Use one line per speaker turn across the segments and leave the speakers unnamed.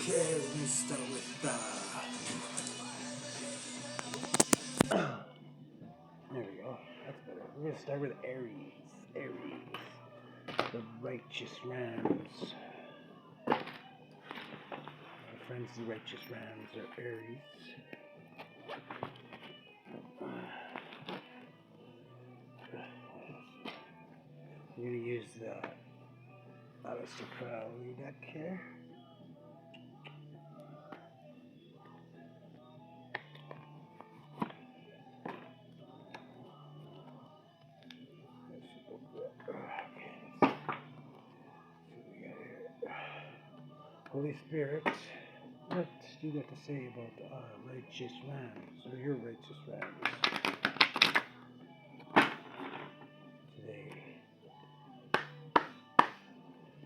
Okay, we start with there we go. That's better. We're gonna start with Aries. Aries, the righteous Rams. Our friends, the righteous Rams, are Aries. We're gonna use the Celtic deck here. Holy Spirit, what do you got to say about our righteous Rams, or your righteous Rams today?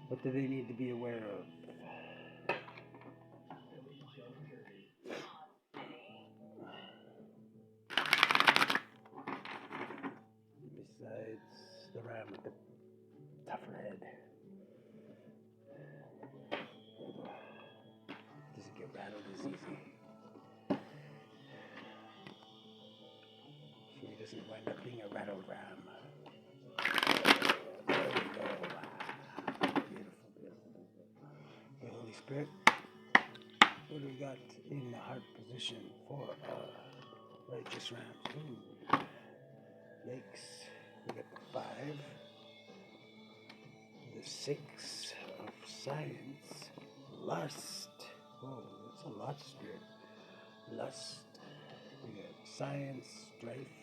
What do they need to be aware of? Besides the ram with the tougher head. Doesn't get rattled as easy. So he doesn't wind up being a rattled ram. There we go. Beautiful, beautiful. The Holy Spirit. What do we got in the heart position for righteous rams? Ooh. Yikes. We got the 5, the 6 of science, lust. Oh, that's a lot, Spirit. Lust. We got science, strife.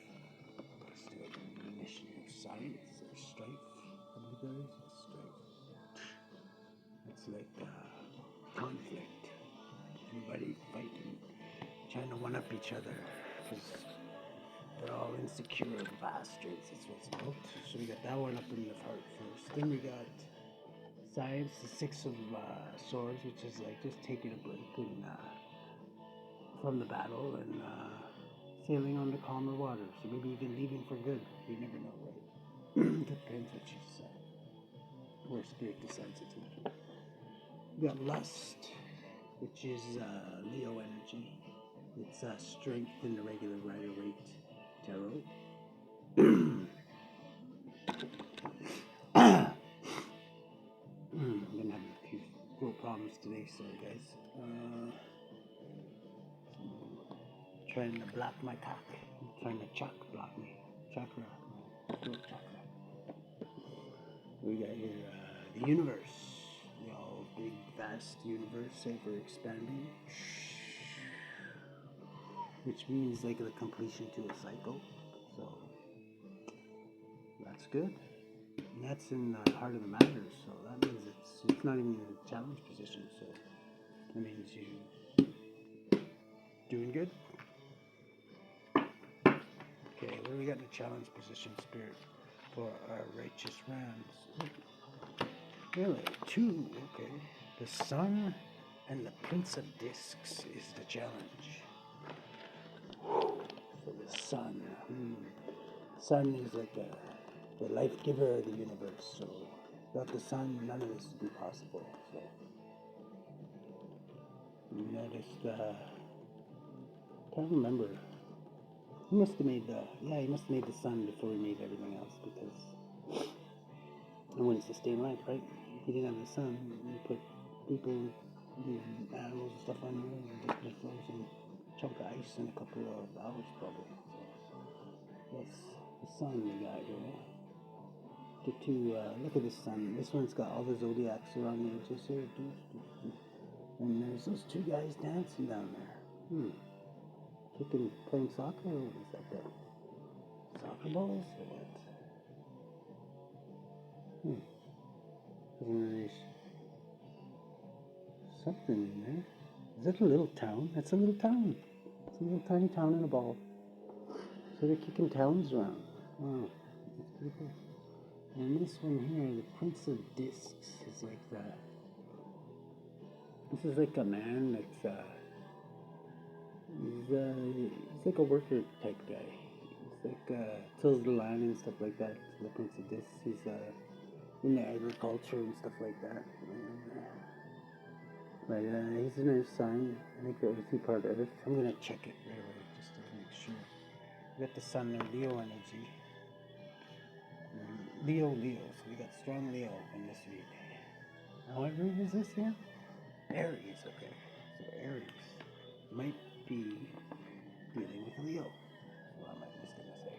Let's do a definition of science or strife. What do you guys? Strife. It's like conflict. Everybody fighting, trying to one-up each other. Because they're all insecure bastards. That's what it's about. So we got that one up in the heart first. Then we got science, the 6 of swords, which is like just taking a break and from the battle and sailing on to calmer waters. So maybe even leaving for good. You never know, right? Depends what you decide. Where spirit decides it to. We got lust, which is Leo energy. It's strength in the regular Rider-Waite tarot. I'm gonna have a few throat problems today, sorry guys. Trying to block my cock. Trying to block me. Chakra. Throat chakra. We got here the universe. The all big, vast universe ever expanding. Which means like the completion to a cycle. So that's good. And that's in the heart of the matter. So that means it's not even in a challenge position. So that means you doing good. Okay, what do we got in the challenge position, Spirit, for our righteous Rams? Really? 2, okay. The Sun and the Prince of Discs is the challenge. So the Sun. Sun is like the life giver of the universe. So without the Sun, none of this would be possible. So you noticed, can't remember. He must have made the Sun before he made everything else, because it wouldn't sustain life, right? If you didn't have the Sun, you put people, animals and stuff on you, and just a frozen chunk of ice in a couple of hours probably. So that's the Sun we got here. Look at this Sun. This one's got all the zodiacs around the edges here. And there's those 2 guys dancing down there. Playing soccer, or what is that? Soccer balls, or what? There's something in there. Is that a little town? That's a little town. It's a little tiny town in a ball. So they're kicking towns around. Wow, that's pretty cool. And this one here, the Prince of Discs, is like that. This is like a man that's he's like a worker type guy. He's like tills the land and stuff like that. The Prince of Discs. He's in the agriculture and stuff like that. But he's an earth sign. I think the earthy part of earth. I'm going to check it right away just to make sure. We got the sun there, Leo energy. Leo. So we got strong Leo in this read. Now what read is this here? Aries, okay. So Aries might be dealing with Leo. What am I just gonna say?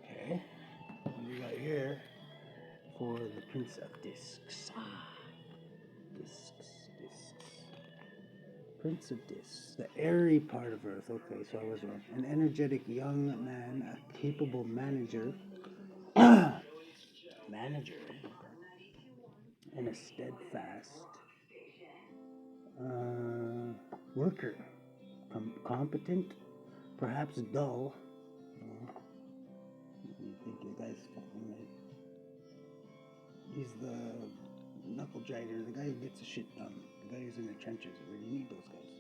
Okay. What do we got here for the Prince of Discs? Discs. Prince of Discs. The airy part of Earth. Okay, so I was wrong. An energetic young man, a capable manager. And a steadfast worker, competent, perhaps dull. You think the guy's he's the knuckle jagger, the guy who gets the shit done, the guy who's in the trenches. We really need those guys.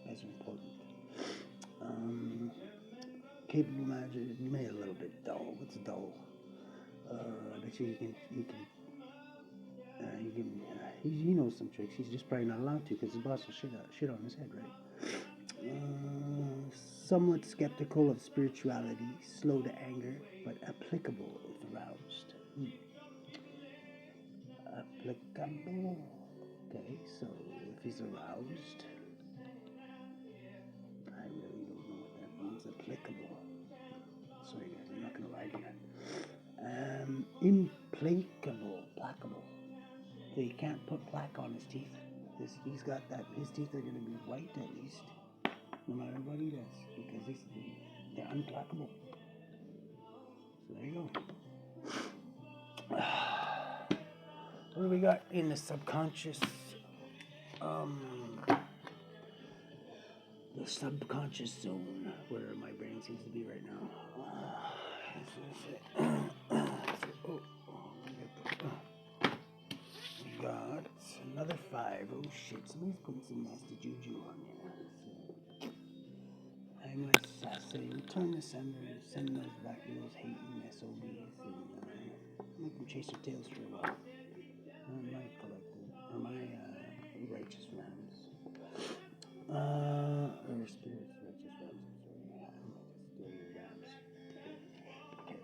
Guys are important. Capable manager, maybe a little bit dull. What's dull? I bet you he knows some tricks. He's just probably not allowed to because his boss will shit on his head, right? Somewhat skeptical of spirituality, slow to anger, but applicable if aroused. Applicable. Okay, so if he's aroused, I really don't know what that means. Applicable. Sorry guys, I'm not gonna lie to you. Placable. So you can't put plaque on his teeth. He's got that. His teeth are going to be white at least, no matter what he does, because they're unplackable. So there you go. What do we got in the subconscious? The subconscious zone, where my brain seems to be right now. We got another 5. Oh shit, somebody's putting some nasty juju on you. I'm gonna say, return the sender, send those back to those hating SOBs, and make them chase their tails for a while. My collective, or my righteous RAMS. Or spirits, righteous RAMS, I'm sorry. RAMS. Okay.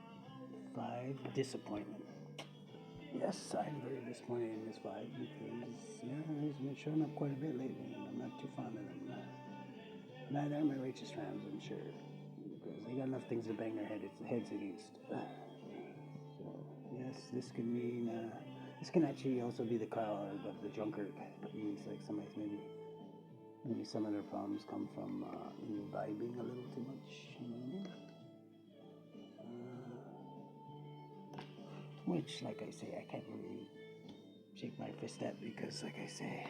5, disappointment. Yes, I'm very disappointed in this 5 because, he's been showing up quite a bit lately, and I'm not too fond of them. Neither are my righteous RAMS, I'm sure, because they got enough things to bang their heads against. So, yes, this can mean, this can actually also be the cause of the drunkard. It means like somebody's maybe some of their problems come from imbibing a little too much, you know what I mean? Which, like I say, I can't really shake my fist at because, like I say,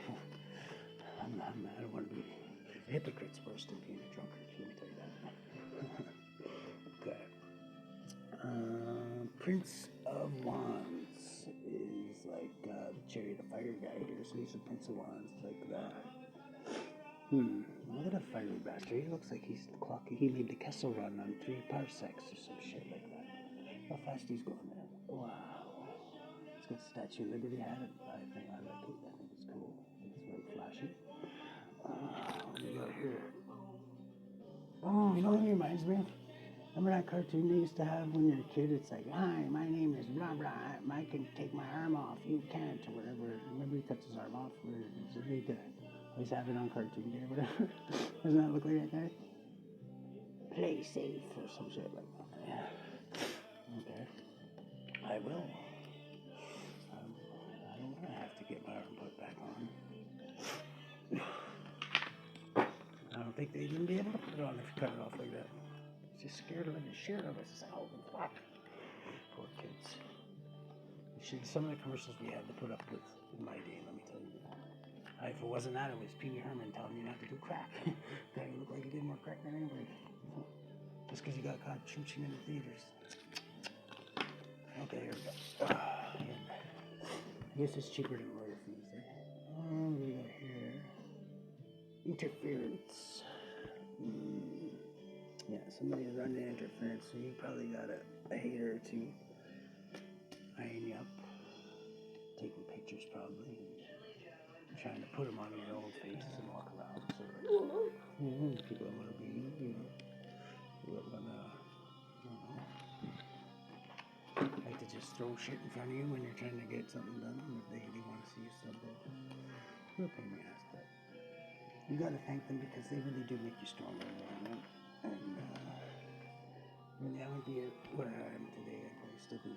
I don't want to be a hypocrite's worse than being a drunkard, let me tell you that. Okay. Prince of Wands is like Chariot of Fire guy here, so he's a Prince of Wands, like that. Look at that fiery bastard. He looks like he made the Kessel Run on 3 parsecs or some shit like that. How fast he's going there. Wow. It's got Statue of Liberty hat. I like it. I think it's cool. It's very flashy. What do we got here? Oh, you know what it reminds me of? Remember that cartoon they used to have when you're a kid? It's like, hi, my name is blah blah. I can take my arm off. You can't, or whatever. Remember he cuts his arm off? Always have it on Cartoon Day or whatever. Doesn't that look like that guy? Play safe or some shit like that. Yeah. Okay. I will. I don't want to have to get my arm put back on. I don't think they'd even be able to put it on if you cut it off like that. It's just scared of the shit of us. Fuck. Poor kids. Some of the commercials we had to put up with in my day, let me tell you. If it wasn't that, it was Pee Wee Herman telling you not to do crack. Guy looked like he did more crack than anybody. Just because he got caught chooching in the theaters. Okay, here we go. I guess it's cheaper than lawyer fees. What do we got here? Interference. Yeah, somebody's running interference, so you probably got a hater or two eyeing you up, taking pictures probably, trying to put them on your old faces and walk around. So people are gonna be, people are gonna, like to just throw shit in front of you when you're trying to get something done. If they want to see you stumble, you're a pain in the ass, but you gotta thank them because they really do make you stronger. And really, I would be where I am today. I'd probably still be.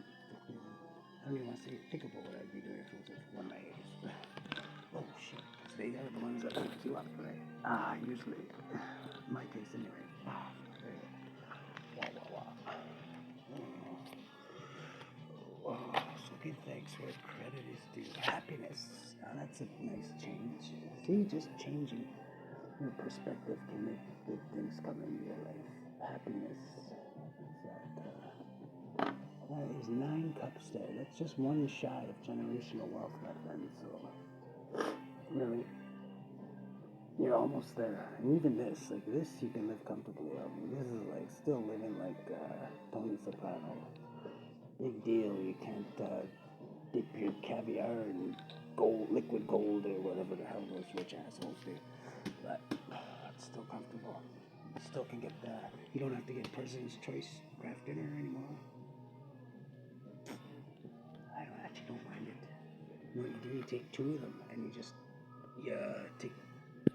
I don't even want to say think about what I'd be doing if it was one of my age. Oh shit! They are the ones that pick you up, right? Usually, in my case anyway. Wow. So give thanks where credit is due. Happiness. Now that's a nice change. See, just changing your perspective can make good things come into your life. Happiness. That is 9 cups there. That's just one shy of generational wealth, my friend. So, really, you're almost there. And even this, like this, you can live comfortably on. This is like still living like Tony Soprano. Big deal. You can't dip your caviar in gold, liquid gold, or whatever the hell those rich assholes do. But it's still comfortable. You still can get the. You don't have to get President's Choice craft dinner anymore. I don't mind it. You know what you do? You take 2 of them and you just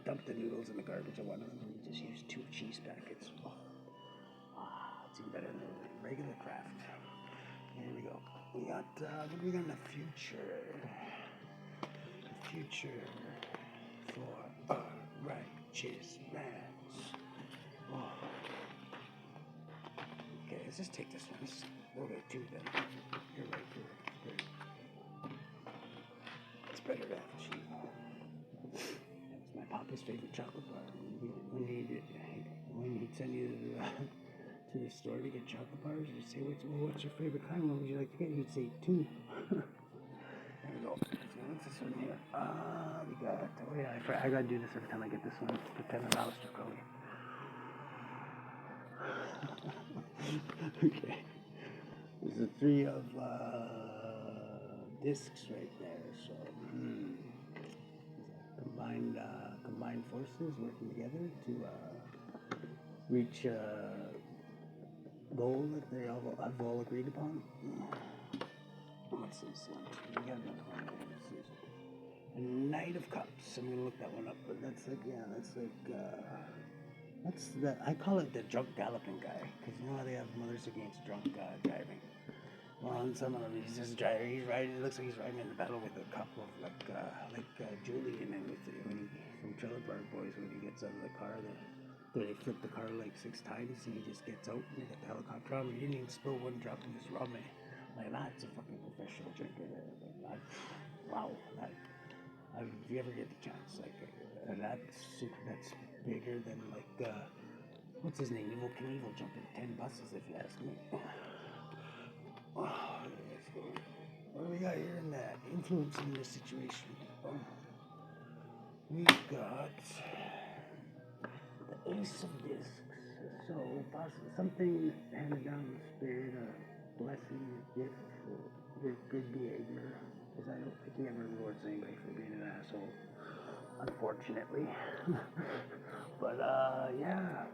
dump the noodles in the garbage of one of them and you just use 2 cheese packets. It's even better than the regular craft. Here we go. We got what do we got in the future? The future for our righteous RAMS. Okay, let's just take this one. We'll get 2 then. You're right. It's better to have cheap. That was my papa's favorite chocolate bar. When he'd send you to the store to get chocolate bars, you'd say, what's your favorite kind? What would you like to get? He'd say 2. There we go. What's this one here? We got, I gotta do this every time I get this one. Pretend I'm Aleister Crowley. Okay. There's a 3 of discs right there. So combined forces working together to reach a goal that they have all agreed upon. What's this one? We got another one. This is a Knight of Cups. I'm gonna look that one up, but that's I call it the drunk galloping guy, because you know how they have Mothers Against Drunk driving. Well, on some of them, he's just driving. He's riding. It looks like he's riding in the battle with a couple of like Julian and from Trailer Park Boys when he gets out of the car. Where they flip the car like 6 times and he just gets out and they got the helicopter on. He didn't even spill 1 drop of his rum. Like that's a fucking professional drinker. If you ever get the chance, like that's bigger than like what's his name? Evil Knievel jumping 10 buses, if you ask me. What do we got here in that? Influencing the situation. We got the Ace of Discs. So, something handed down the spirit, a blessing, a gift for good behavior. Because I don't think he ever rewards anybody for being an asshole. Unfortunately. But, yeah.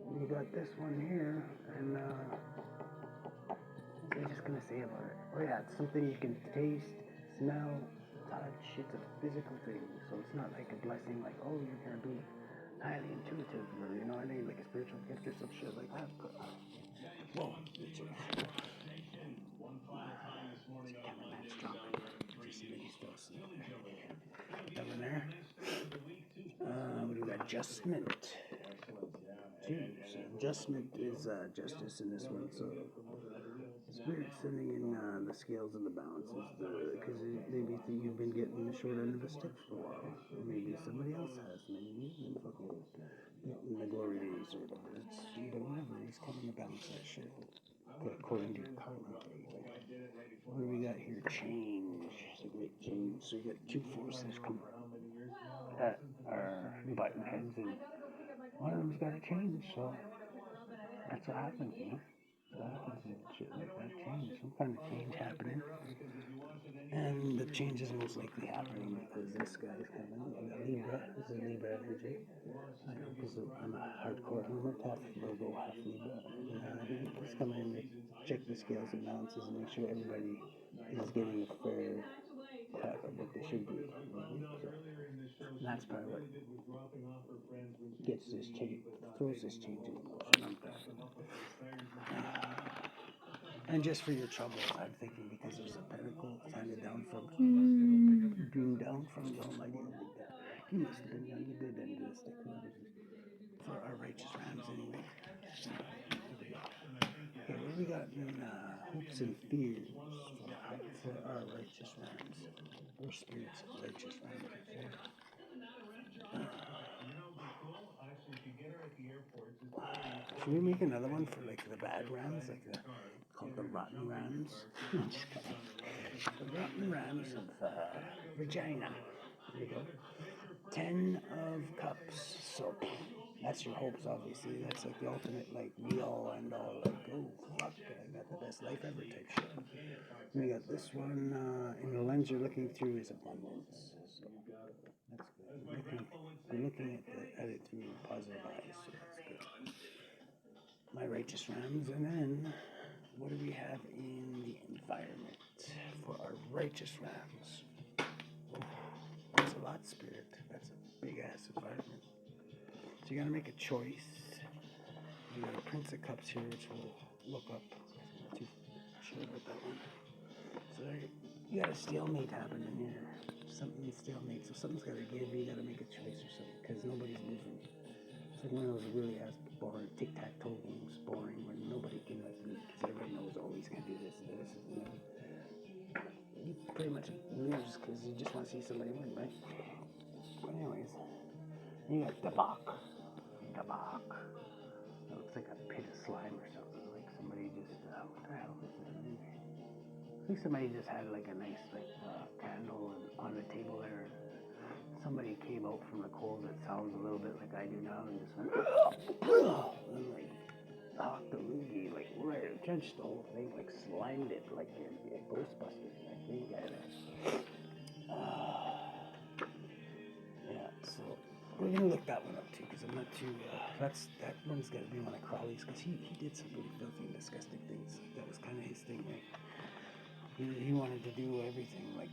We got this one here. And, what am I just gonna say about it? Oh yeah, it's something you can taste, smell, touch. It's a physical thing, so it's not like a blessing. Like, oh, you're gonna be highly intuitive, or you know what I mean, like a spiritual gift or some shit like that. But, whoa, it's a cameraman's drunk. Just so he's still asleep. That one there. What do we got? Adjustment. So adjustment is justice in this one. So Spirit sending in the scales and the balances, because maybe you've been getting the short end of the stick for a while, or maybe somebody else has. Maybe you've been fucking getting the glory days or whatever. But whatever, he's coming to balance that shit according to your karma. What do we got here? Change. It's a great change. So you got 2 forces come that are button heads, and one of them's got to change. So that's what happens, you know. Shit like that change, some kind of change happening. And the change is most likely happening because this guy is having Libra. This is Libra energy. I know because I'm a hardcore hermit, half Virgo, half Libra. He's coming in to check the scales and balances and make sure everybody is getting a fair cut of what they should be. And that's probably what gets this change, throws this change in motion. And just for your troubles, I'm thinking because there's a pentacle handed down from the Almighty. He must have been young, you did end this for our righteous rams anyway. Okay, what do we got in hopes and fears for our righteous rams? Or spirits of righteous rams. Should we make another one for like the bad rams, like called the rotten rams? The rotten rams of Regina. There you go. 10 of Cups. So that's your hopes, obviously. That's like the ultimate, like be all and all, like oh fuck, I got the best life ever type shit. And we got this one. In the lens you're looking through is abundance. So that's good. We're looking at it through positive eyes. So that's good. My righteous rams, and then what do we have in the environment for our righteous rams? That's a lot, Spirit. That's a big ass environment. So you gotta make a choice. You got a Prince of Cups here, which we'll look up. I'm not too sure about that one. So you got a stalemate happening here. Something stalemate. So something's gotta give. You gotta make a choice or something because nobody's moving. It's like one of those really ass boring tic-tac-toe games, boring, when nobody can like meet because everybody knows, oh, he's gonna do this and this and that. You pretty much lose because you just want to see somebody win, right? But anyways, you got Dabak. That looks like a pit of slime or something. Like somebody just, what the hell is that? I think somebody just had like a nice candle on the table there. Somebody came out from the cold that sounds a little bit like I do now and just went, and like knocked the loogie, like right, drenched the whole thing, like slimed it like a Ghostbusters, I think. Yeah, so we're gonna look that one up too, because I'm not too, that one's gotta be one of Crowley's, because he did some really filthy and disgusting things. That was kind of his thing, right? He wanted to do everything like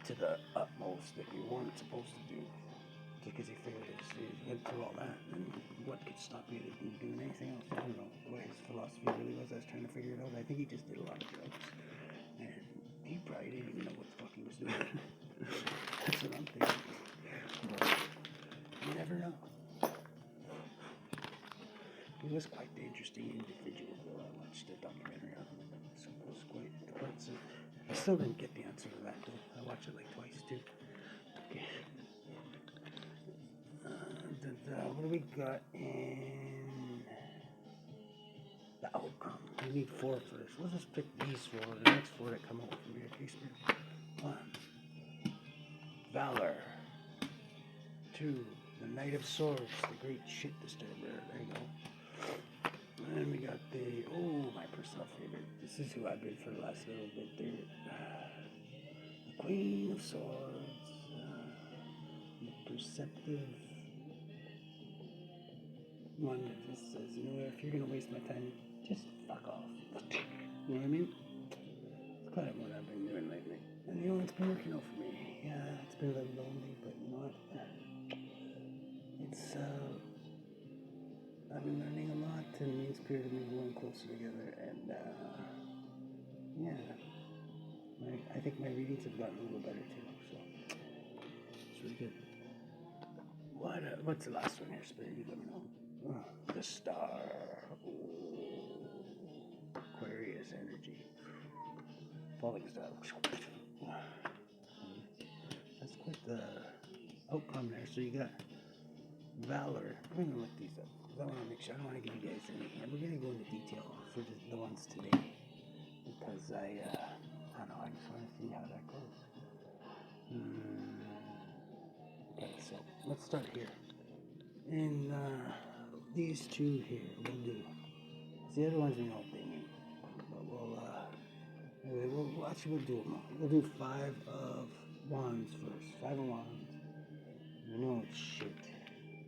to the utmost that you weren't supposed to do, because he figured if you went through all that, then what could stop you from doing anything else? I don't know what his philosophy really was. I was trying to figure it out. I think he just did a lot of drugs, and he probably didn't even know what the fuck he was doing. That's what I'm thinking. But you never know. He was quite the interesting individual. I watched a documentary on him. It was quite the parts of. I still didn't get the answer to that though. I watched it like twice too. Okay. What do we got in the outcome? We need 4 first. Let's just pick these 4. The next 4 that come out from here. Okay, Spirit. 1. Valor. 2. The Knight of Swords, the great shit disturber. There you go. And then we got my personal favorite. This is who I've been for the last little bit there. The Queen of Swords. The perceptive one that just says, you know, if you're going to waste my time, just fuck off. You know what I mean? It's kind of what I've been doing lately. And you know, it's been working out for me. Yeah, it's been a little lonely, but you know what? It's, I've been learning a lot, and me and Spirit have been growing closer together, and, I think my readings have gotten a little better too, so it's really good. What's the last one here, Spirit? You let me know. The Star. Aquarius energy. Falling star. That's quite the outcome there. So you got Valor. We're going to look these up, because I want to make sure. I don't want to give you guys any. We're going to go into detail for the ones today, because I don't know, I just want to see how that goes. Okay, so let's start here. And these 2 here will do. The other ones we know what they mean. We'll do them all. We'll do 5 of Wands first. 5 of Wands. You know it's shit.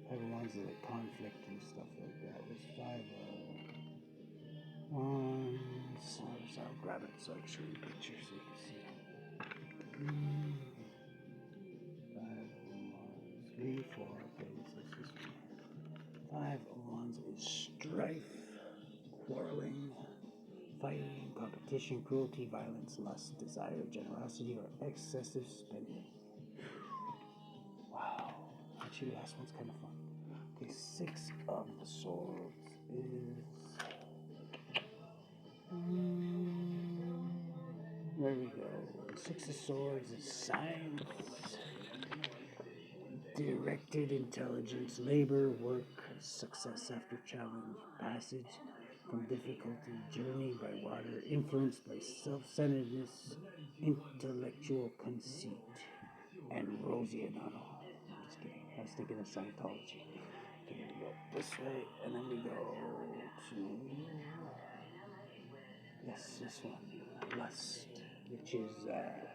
5 of Wands is like conflict and stuff like that. It's 5 of Wands. So I'll grab it so I can show you the picture so you can see. 5 of Wands. 3, 4. Okay, this is this one. 5 of Wands is strife, quarreling, fighting, competition, cruelty, violence, lust, desire, generosity, or excessive spending. Wow. Actually, the last one's kind of fun. Okay, 6 of the Swords is... there we go. 6 of Swords is science, directed intelligence, labor, work, success after challenge, passage from difficulty, journey by water, influenced by self-centeredness, intellectual conceit, and Rosie O'Donnell. I'm just kidding. I was thinking of Scientology. Okay, we go this way, and then we go to... yes, this one. Lust, which is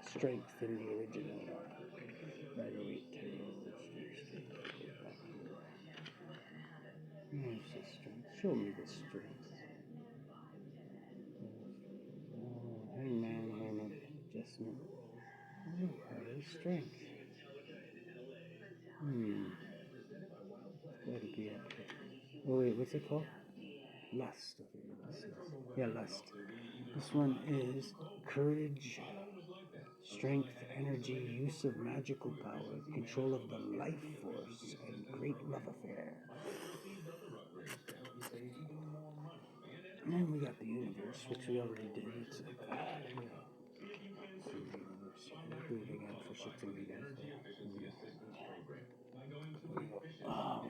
strength in the original Rider-Waite Tarot. Here's the strength. Show me the strength. Hangman, Hermit, Adjustment. There's strength. Gotta be up there. Oh wait, what's it called? Lust. Okay, lust. Yeah, lust. This one is courage, strength, energy, use of magical power, control of the life force, and great love affair. And then we got the universe, which we already did. It's like, we'll do it again for shits and giggles.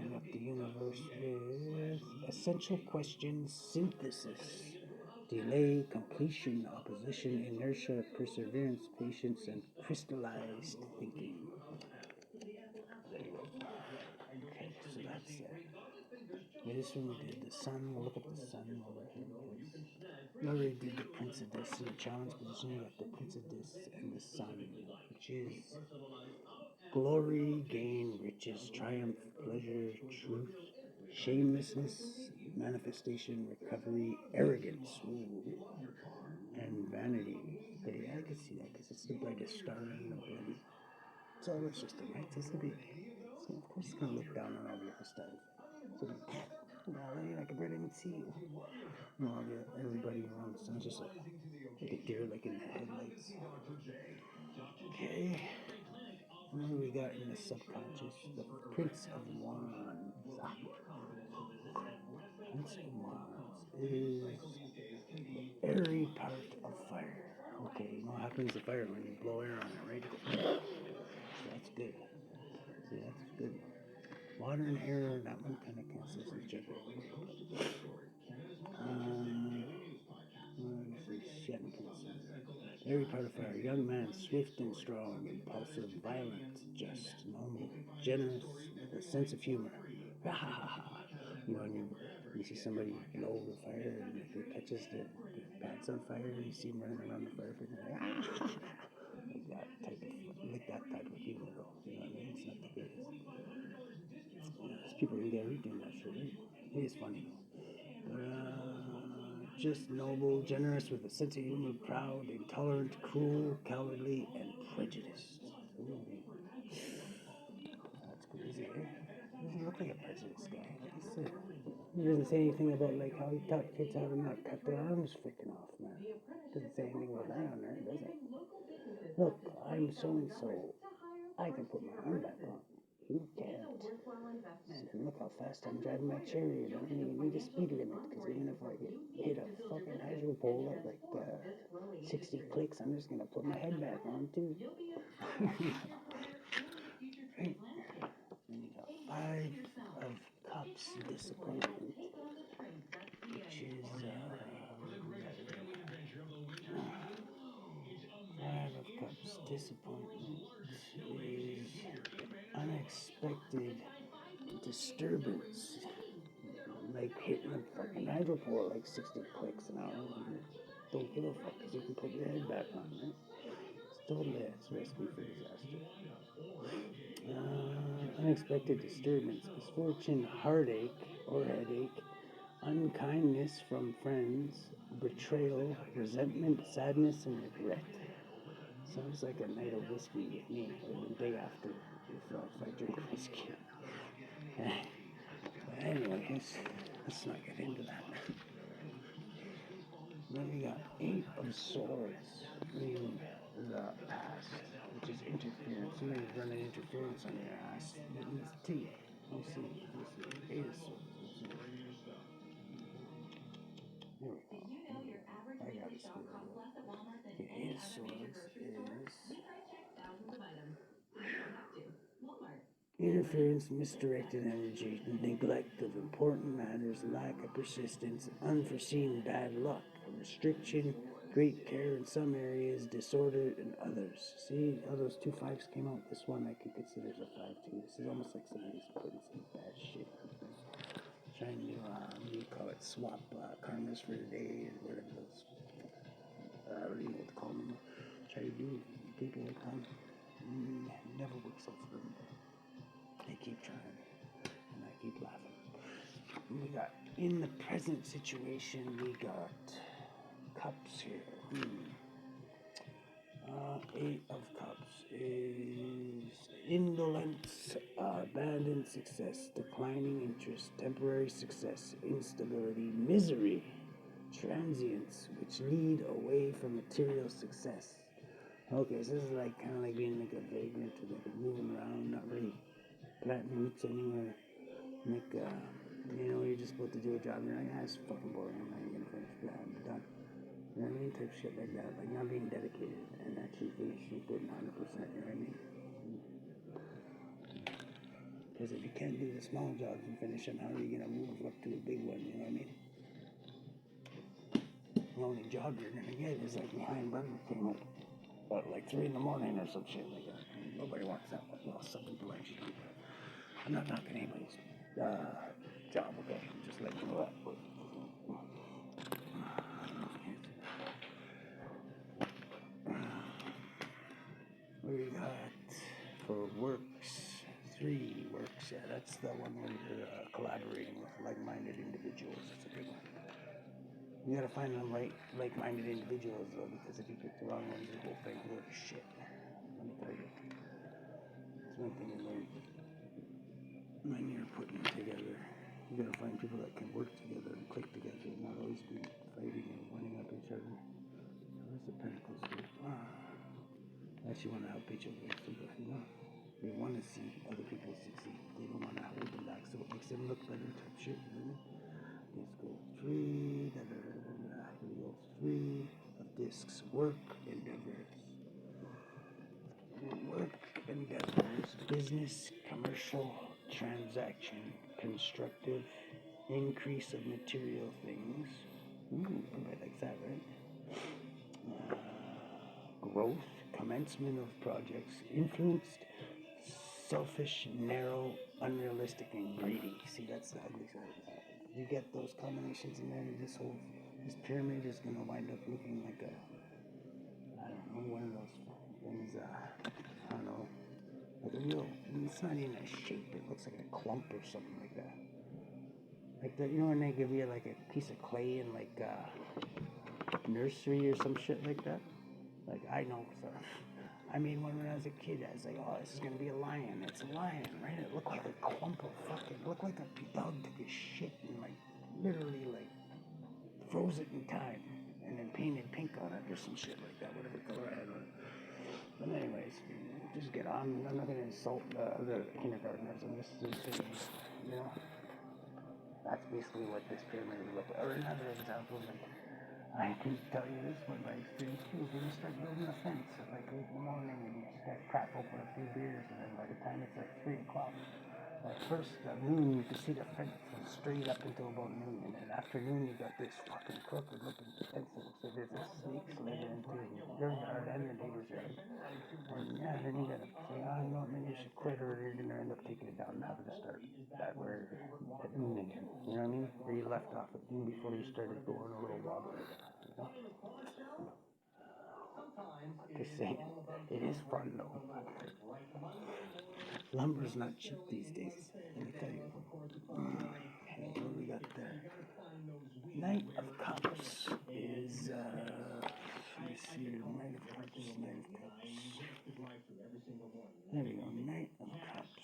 We got the universe with essential questions, synthesis, delay, completion, opposition, inertia, perseverance, patience, and crystallized thinking. There you go. Okay, so that's it. This one we did the sun. We'll look at the sun over here. We already did the Prince of Destiny challenge position. We got the Prince of Dis and the sun, which is glory, gain, riches, triumph, pleasure, truth, shamelessness, manifestation, recovery, arrogance, and vanity. Okay, yeah, I can see that because it's the brightest star in the bloody solar system, right? So it's the baby. So of course it's gonna look down on all the other stars. So I can barely even see you. Everybody around the sun's just like a deer, like in the headlights. Okay. And what do we got in the subconscious? The Prince of Wands. Prince of Wands is the airy part of fire. Okay, you know what happens to fire when you blow air on it, right? So that's good. See, that's good. Water and air, that one kind of cancels each other. Airy part of fire. Young man, swift and strong, impulsive, violent, just, normal, generous, with a sense of humor. You know, when you see somebody blow the fire and if it catches their pants on fire, you see them running around the fire pit, like that type of humor, though. You know what I mean? It's not the greatest. There's people who get doing that shit, right? It is funny, though. Just noble, generous, with a sense of humor, proud, intolerant, cruel, cowardly, and prejudiced. Ooh. That's crazy, eh? He doesn't look like a prejudiced guy. He doesn't say anything about like how he taught kids how to not cut their arms freaking off, man. Doesn't say anything about that on there, does it? Look, I'm so and so. I can put my arm back on. You can't. And look how fast I'm driving my chariot. I don't even need a speed limit, because even if I hit a fucking hydro pole at like 60 clicks, I'm just gonna put my head back on too. Right. Then you got 5 of Cups, disappointment, which is 5 of Cups, disappointment is unexpected disturbance, like hitting a fucking hydro pole like 60 clicks an hour. don't give a fuck because you can put your head back on, right? It's totally a recipe for disaster. Unexpected disturbance, misfortune, heartache or headache, unkindness from friends, betrayal, resentment, sadness, and regret. Sounds like a night of whiskey with me, or the day after if I drink whiskey. But anyways, let's not get into that. Then we got 8 of Swords, meaning the past, which is interference. Somebody's running interference on your ass. It means teeth. We'll see. 8 of Swords. Here we go. I got it screwed up. The 8 of Swords is interference, misdirected energy, neglect of important matters, lack of persistence, unforeseen bad luck, restriction, great care in some areas, disorder in others. See how those 2 5s came out? This one I could consider as a 5 too. This is almost like somebody's putting some bad shit on me. Trying to, you call it swap karmas for the day or whatever those, I don't even know what to call them. Try to do people with time. Never works out for them. They keep trying, and I keep laughing. We got, in the present situation, we got Cups here. 8 of Cups is indolence, abandoned success, declining interest, temporary success, instability, misery, transience, which lead away from material success. Okay, so this is like kind of like being like a vagrant, or like moving around, not really planting roots anywhere. Like, you're just supposed to do a job, and you're like, it's fucking boring, I'm not even gonna finish, I'm done. You know what I mean? Type shit like that, like not being dedicated and actually finishing, putting 100%, you know what I mean? Because if you can't do the small jobs and finish them, how are you gonna move up to a big one, you know what I mean? The only job you're gonna get is like behind Burger King at like 3 in the morning or some shit like that. Nobody wants that one. Well, some people actually do. I'm not knocking anybody's job, okay? I'm just letting you know that. We got for works, 3 works. Yeah, that's the one where you're collaborating with like-minded individuals. It's a big one. You gotta find them like-minded individuals though, because if you pick the wrong ones, the whole thing will go to shit. Let me tell you. It's one thing you learn when you're putting it together. You gotta find people that can work together and click together and not always be fighting and running up each other. Where's the Pentacles here? Actually want to help each other, they want to see other people succeed. They don't want to hold them back, so it makes them look better type shit, you know? Let's go 3, here we go, 3 of discs, work endeavors, business, commercial, transaction, constructive, increase of material things, everybody likes that, right? Growth, commencement of projects, influenced, selfish, narrow, unrealistic, and greedy. See, that's the ugly side of that. You get those combinations in there, this pyramid is going to wind up looking like one of those things, I don't know, like a real, it's not even a shape, it looks like a clump or something like that. Like that, when they give you like a piece of clay in like nursery or some shit like that? Like, I know, so I made one when I was a kid. I was like, oh, this is going to be a lion. It's a lion, right? It looked like a clump of it looked like a dog took a shit and, like, literally, like, froze it in time and then painted pink on it or some shit like that, whatever color I had on it. But anyways, just get on. I'm not going to insult the kindergartners. I'm just saying, that's basically what this pyramid is looking like. Or another example, like, I can tell you this one by experience too. When you start building a fence at like 8 in the morning and you start crack open a few beers, and then by the time it's like 3 o'clock, at first at noon you can see the fence straight up until about noon, and then after noon you got this fucking crooked looking fence that looks like there's a snake slither into your yard and your neighbor's yard. And yeah, then you gotta say, maybe you should quit, or you're gonna end up taking it down and having to start that where at noon again. You know what I mean? Where you left off at noon before you started going a little wobbly. Just saying, it is fun though. Lumber's not cheap these days, let me tell you. Okay, what do we got there? Knight of Cups is, let me see here, Knight of Cups, Knight of Cups. There we go, Knight of Cups.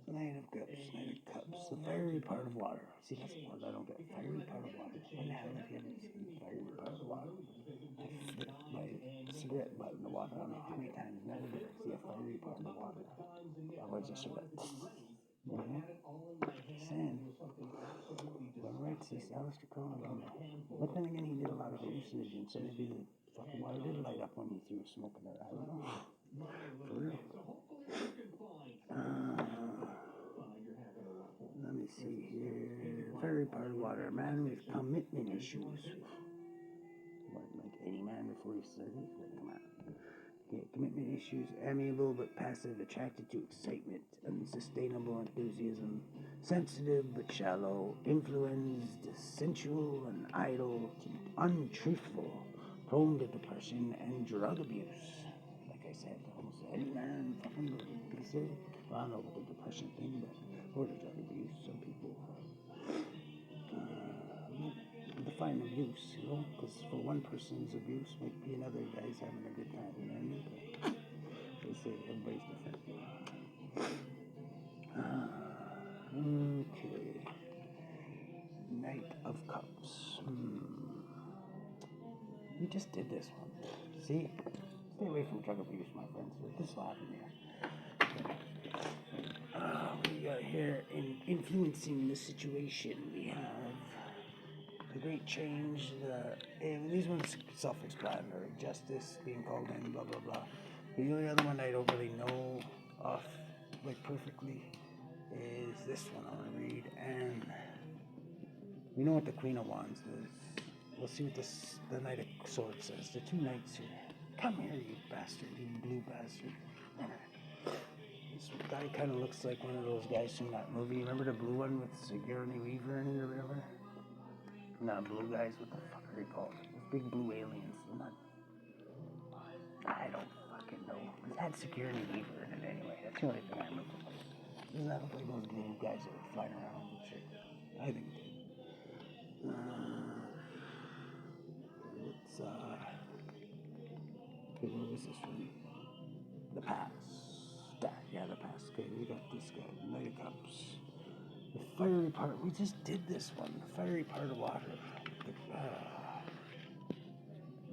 Knight of Cups, Knight of Cups. The fiery part of water. See, that's the word I don't get. Fiery part of water. When the hell have you ever seen fiery part of water? I flipped my cigarette butt in the water. I don't know how many times. Never did I see a fiery part of water. Otherwise, I should have. You know? Sand. Whoever writes this, Celtic Cross, I don't know. But then again, he did a lot of hallucinations, so maybe the fucking water did light up when he threw smoke in there. I don't know. For real. Let me see here. Fiery part of water. Man with commitment issues. What, like any man before he's 30? Like, come on. Okay, commitment issues. Amiable but passive. Attracted to excitement. Unsustainable enthusiasm. Sensitive but shallow. Influenced. Sensual and idle. Untruthful. Prone to depression and drug abuse. Like I said, almost any man fucking considered. Well, I don't know about the depression thing, but or the drug abuse. Some people define abuse, you know, because for one person's abuse might be another guy's having a good time, you know what I mean? But they say everybody's different. Okay. Knight of Cups. We just did this one. See? Stay away from drug abuse, my friends. This will happen here. We got here in influencing the situation. We have the great change. And these ones self-explanatory. Justice being called in. Blah blah blah. The only other one I don't really know off like perfectly is this one. I want to read, and we know what the Queen of Wands is. We'll see what the Knight of Swords says. The two knights here. Come here, you bastard, you blue bastard. This guy kind of looks like one of those guys from that movie. Remember the blue one with Sigourney Weaver in it or whatever? Not blue guys, what the fuck are they called? Those big blue aliens. I don't fucking know. It had Sigourney Weaver in it anyway. That's the only thing I remember. Doesn't that look like those blue guys that were flying around and shit? I think it did. Okay, what was this one? The past. Yeah, the past. Okay, we got this guy, Knight of Cups. The fiery part, we just did this one. The fiery part of water.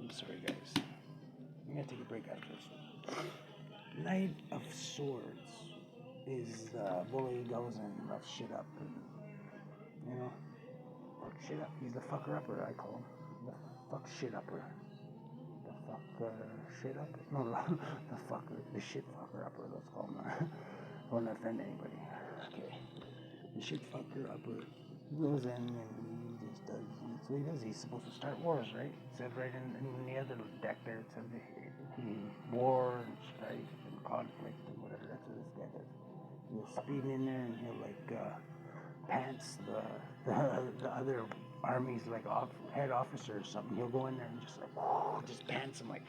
I'm sorry, guys. I'm gonna take a break after this one. Knight of Swords is the bully who goes and roughs shit up. And, you know, shit up. He's the fucker upper, I call him. The fuck shit upper. The fuck shit upper? No, the fucker. The shit fucker upper, let's call him. I won't offend anybody. Okay. The shit fucker upper goes in and he just does. That's what he does. He's supposed to start wars, right? It said right in the other deck there, it said war and strife and conflict and whatever. That's what this guy does. He'll speed in there and he'll like pants the other army's like head officer or something. He'll go in there and just like just pants him like.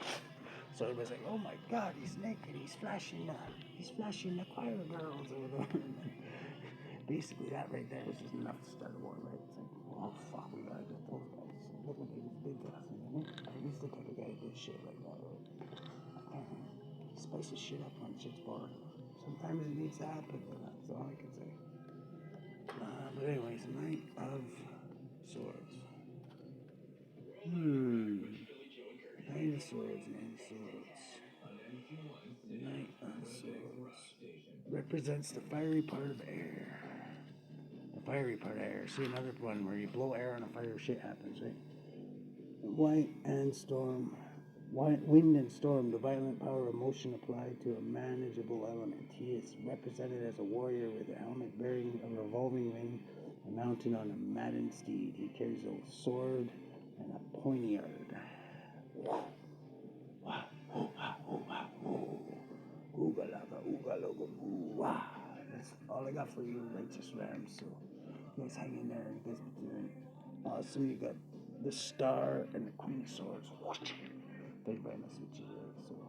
So everybody's like, oh my God, he's naked. He's flashing the choir girls over there. Basically, that right there was just enough to start a war, right? It's like, oh fuck, we gotta get those guys. Look what they just did to us. I used to take a guy who did shit like that, right? He spices shit up when shit's boring. Sometimes it needs to happen, but that's all I can say. But anyways, Knight of Swords. Knight of Swords, Knight of Swords. Represents the fiery part of air. The fiery part of air. See another one where you blow air on a fire, shit happens, right? Wind and storm. Wind and storm, the violent power of motion applied to a manageable element. He is represented as a warrior with a helmet bearing a revolving ring and mounted on a maddened steed. He carries a sword and a poniard. That's all I got for you, righteous Rams. So you guys hang in there. You guys be doing Awesome. You got the Star and the Queen of Swords. Thank you very much, so